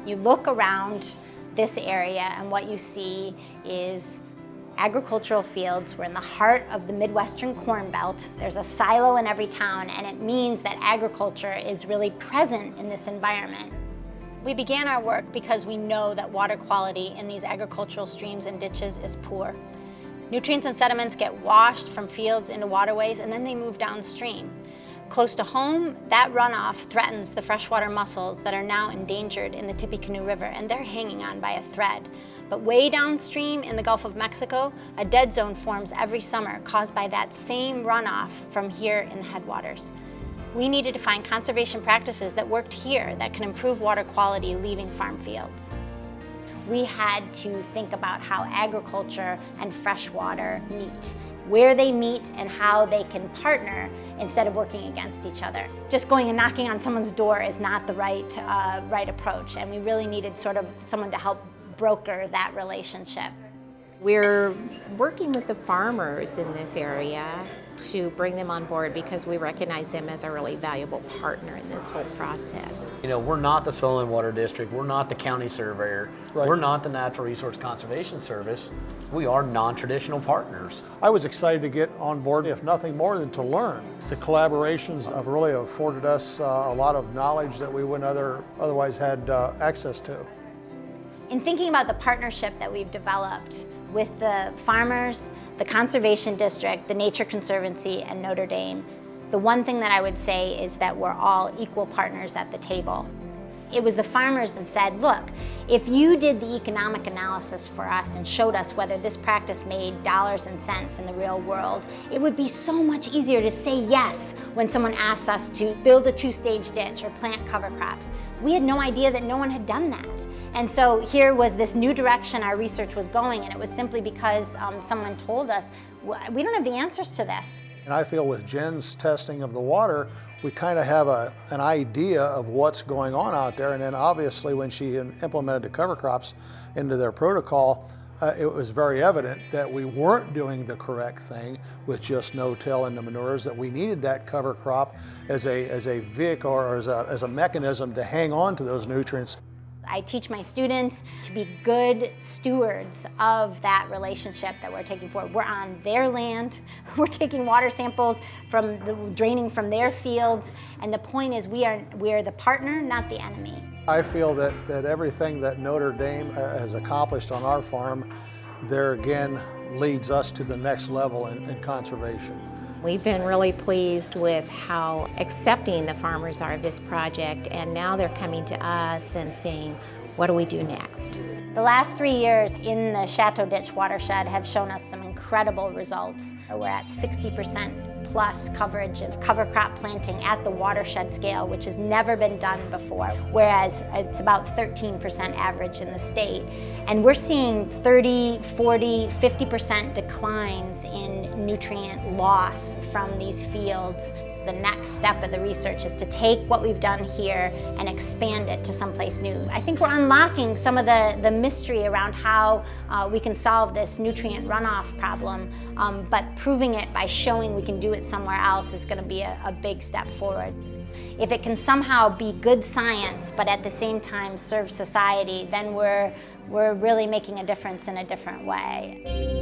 You look around this area and what you see is agricultural fields. We're in the heart of the Midwestern Corn Belt. There's a silo in every town, and it means that agriculture is really present in this environment. We began our work because we know that water quality in these agricultural streams and ditches is poor. Nutrients and sediments get washed from fields into waterways, and then they move downstream. Close to home, that runoff threatens the freshwater mussels that are now endangered in the Tippecanoe River, and they're hanging on by a thread. But way downstream in the Gulf of Mexico, a dead zone forms every summer caused by that same runoff from here in the headwaters. We needed to find conservation practices that worked here that can improve water quality leaving farm fields. We had to think about how agriculture and freshwater meet, where they meet and how they can partner instead of working against each other. Just going and knocking on someone's door is not the right approach, and we really needed sort of someone to help broker that relationship. We're working with the farmers in this area to bring them on board because we recognize them as a really valuable partner in this whole process. You know, we're not the Soil and Water District, we're not the county surveyor, Right. We're not the Natural Resource Conservation Service. We are non-traditional partners. I was excited to get on board, if nothing more than to learn. The collaborations have really afforded us a lot of knowledge that we wouldn't otherwise had access to. In thinking about the partnership that we've developed with the farmers, the Conservation District, the Nature Conservancy, and Notre Dame, the one thing that I would say is that we're all equal partners at the table. It was the farmers that said, look, if you did the economic analysis for us and showed us whether this practice made dollars and cents in the real world, it would be so much easier to say yes when someone asks us to build a 2-stage ditch or plant cover crops. We had no idea that no one had done that. And so here was this new direction our research was going, and it was simply because someone told us, we don't have the answers to this. And I feel with Jen's testing of the water, we kind of have an idea of what's going on out there. And then obviously when she implemented the cover crops into their protocol, it was very evident that we weren't doing the correct thing with just no-till and the manures, that we needed that cover crop as a vehicle or as a mechanism to hang on to those nutrients. I teach my students to be good stewards of that relationship that we're taking forward. We're on their land, we're taking water samples draining from their fields, and the point is we are the partner, not the enemy. I feel that everything that Notre Dame has accomplished on our farm, there again leads us to the next level in conservation. We've been really pleased with how accepting the farmers are of this project, and now they're coming to us and saying, what do we do next? The last 3 years in the Chateau Ditch watershed have shown us some incredible results. We're at 60% plus coverage of cover crop planting at the watershed scale, which has never been done before, whereas it's about 13% average in the state. And we're seeing 30, 40, 50% declines in nutrient loss from these fields. The next step of the research is to take what we've done here and expand it to someplace new. I think we're unlocking some of the mystery around how we can solve this nutrient runoff problem, but proving it by showing we can do it somewhere else is going to be a big step forward. If it can somehow be good science, but at the same time serve society, then we're really making a difference in a different way.